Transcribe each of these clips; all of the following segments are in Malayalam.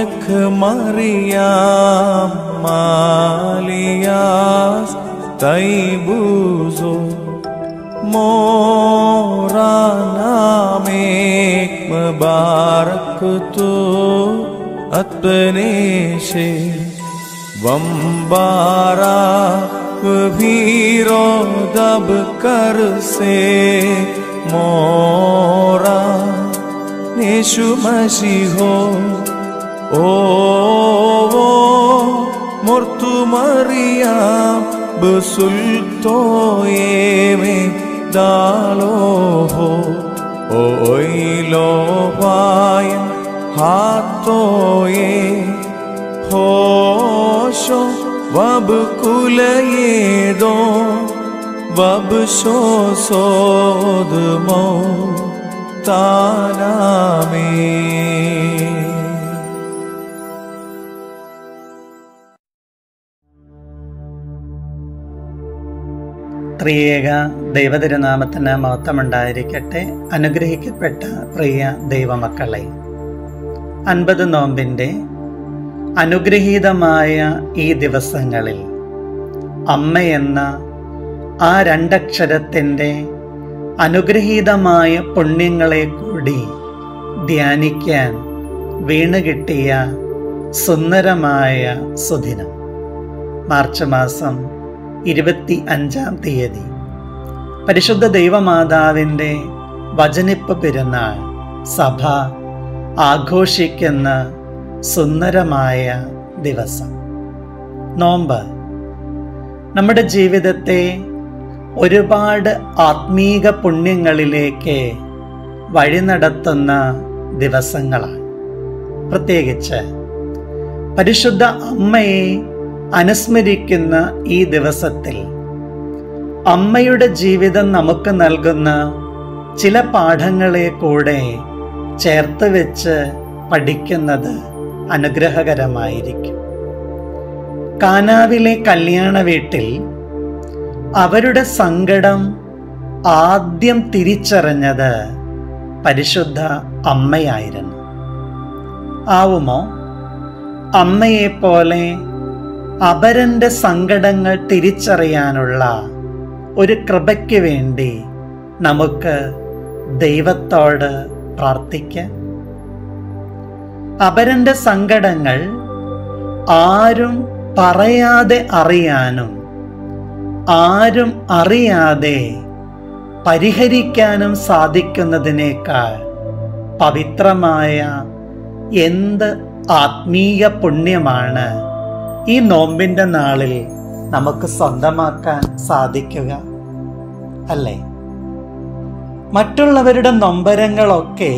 Molek Mariam Malias Taibuzo Morana Mek Mubarak Tu Apne se Vambara Viro Dab Kar se Mora Yeshu Mashiho O Mortu Mariam Besulto Yeme Daloho O Oilo Vayan Hato Ye Hosho Vab Kulayedo Vab Shosodmo Taname. ത്രിയേക ദൈവതിരുനാമത്തിന് മഹത്വമുണ്ടായിരിക്കട്ടെ. അനുഗ്രഹിക്കപ്പെട്ട പ്രിയ ദൈവമക്കളെ, 50 നോമ്പിൻ്റെ അനുഗ്രഹീതമായ ഈ ദിവസങ്ങളിൽ അമ്മയെന്ന ആ 2 അക്ഷരത്തിൻ്റെ അനുഗ്രഹീതമായ പുണ്യങ്ങളെ കൂടി ധ്യാനിക്കാൻ വീണുകിട്ടിയ സുന്ദരമായ സുദിനം മാർച്ച് മാസം 25-ാം തീയതി പരിശുദ്ധ ദൈവമാതാവിൻ്റെ വചനിപ്പ് പെരുന്നാൾ സഭ ആഘോഷിക്കുന്ന സുന്ദരമായ ദിവസം. നോമ്പ് നമ്മുടെ ജീവിതത്തെ ഒരുപാട് ആത്മീക പുണ്യങ്ങളിലേക്ക് വഴി നടത്തുന്ന ദിവസങ്ങളാണ്. പ്രത്യേകിച്ച് പരിശുദ്ധ അമ്മയെ അനുസ്മരിക്കുന്ന ഈ ദിവസത്തിൽ അമ്മയുടെ ജീവിതം നമുക്ക് നൽകുന്ന ചില പാഠങ്ങളെ കൂടെ ചേർത്ത് വെച്ച് പഠിക്കുന്നത് അനുഗ്രഹകരമായിരിക്കും. കാനാവിലെ കല്യാണ വീട്ടിൽ അവരുടെ സങ്കടം ആദ്യം തിരിച്ചറിഞ്ഞത് പരിശുദ്ധ അമ്മയായിരുന്നു. ആവുമോ അമ്മയെപ്പോലെ അപരൻ്റെ സങ്കടങ്ങൾ തിരിച്ചറിയാനുള്ള ഒരു കൃപയ്ക്ക് വേണ്ടി നമുക്ക് ദൈവത്തോട് പ്രാർത്ഥിക്കാം. അപരൻ്റെ സങ്കടങ്ങൾ ആരും പറയാതെ അറിയാനും ആരും അറിയാതെ പരിഹരിക്കാനും സാധിക്കുന്നതിനേക്കാൾ പവിത്രമായ എന്ത് ആത്മീയ പുണ്യമാണ് ഈ നോമ്പിൻ്റെ നാളിൽ നമുക്ക് സ്വന്തമാക്കാൻ സാധിക്കുക അല്ലേ? മറ്റുള്ളവരുടെ നൊമ്പരങ്ങളൊക്കെ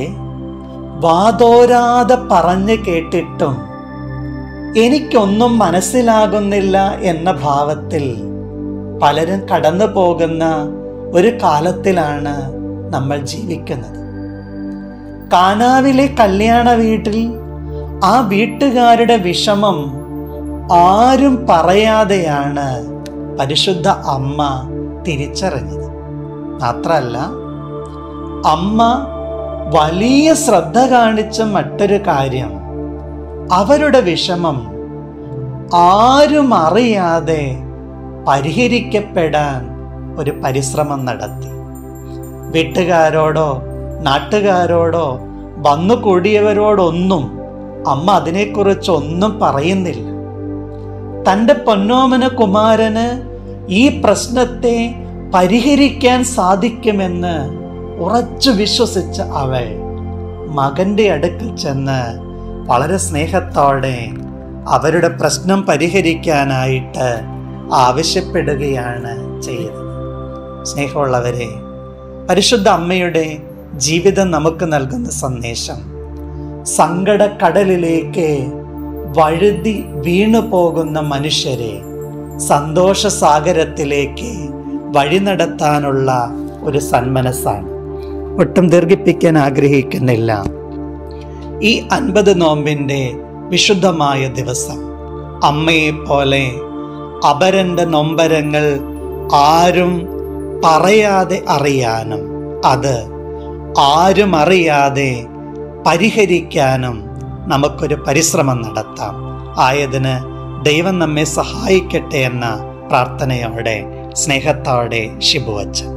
വാതോരാതെ പറഞ്ഞു കേട്ടിട്ടും എനിക്കൊന്നും മനസ്സിലാകുന്നില്ല എന്ന ഭാവത്തിൽ പലരും കടന്നു പോകുന്ന ഒരു കാലത്തിലാണ് നമ്മൾ ജീവിക്കുന്നത്. കാനാവിലെ കല്യാണ വീട്ടിൽ ആ വീട്ടുകാരുടെ വിഷമം ആരും പറയാതെയാണ് പരിശുദ്ധ അമ്മ തിരിച്ചറിഞ്ഞത്. മാത്രമല്ല, അമ്മ വലിയ ശ്രദ്ധ കാണിച്ച മറ്റൊരു കാര്യം, അവരുടെ വിഷമം ആരും അറിയാതെ പരിഹരിക്കപ്പെടാൻ ഒരു പരിശ്രമം നടത്തി. വീട്ടുകാരോടോ നാട്ടുകാരോടോ വന്നു കൂടിയവരോടൊന്നും അമ്മ അതിനെക്കുറിച്ചൊന്നും പറയുന്നില്ല. തൻ്റെ പൊന്നോമന കുമാരന് ഈ പ്രശ്നത്തെ പരിഹരിക്കാൻ സാധിക്കുമെന്ന് ഉറച്ചു വിശ്വസിച്ച അവൾ മകൻ്റെ അടുക്കൽ ചെന്ന് വളരെ സ്നേഹത്തോടെ അവരുടെ പ്രശ്നം പരിഹരിക്കാനായിട്ട് ആവശ്യപ്പെടുകയാണ് ചെയ്തത്. സ്നേഹമുള്ളവരെ, പരിശുദ്ധ അമ്മയുടെ ജീവിതം നമുക്ക് നൽകുന്ന സന്ദേശം, സങ്കടക്കടലിലേക്ക് വഴുതി വീണു പോകുന്ന മനുഷ്യരെ സന്തോഷസാഗരത്തിലേക്ക് വഴി നടത്താനുള്ള ഒരു സന്മനസ്സാണ്. ഒട്ടും ദീർഘിപ്പിക്കാൻ ആഗ്രഹിക്കുന്നില്ല. ഈ 50 നോമ്പിൻ്റെ വിശുദ്ധമായ ദിവസം അമ്മയെപ്പോലെ അപരൻ്റെ നൊമ്പരങ്ങൾ ആരും പറയാതെ അറിയാനും അത് ആരും അറിയാതെ പരിഹരിക്കാനും നമുക്കൊരു പരിശ്രമം നടത്താം. ആയതിന് ദൈവം നമ്മെ സഹായിക്കട്ടെ എന്ന പ്രാർത്ഥനയോടെ സ്നേഹത്തോടെ ഷിബു അച്ഛൻ.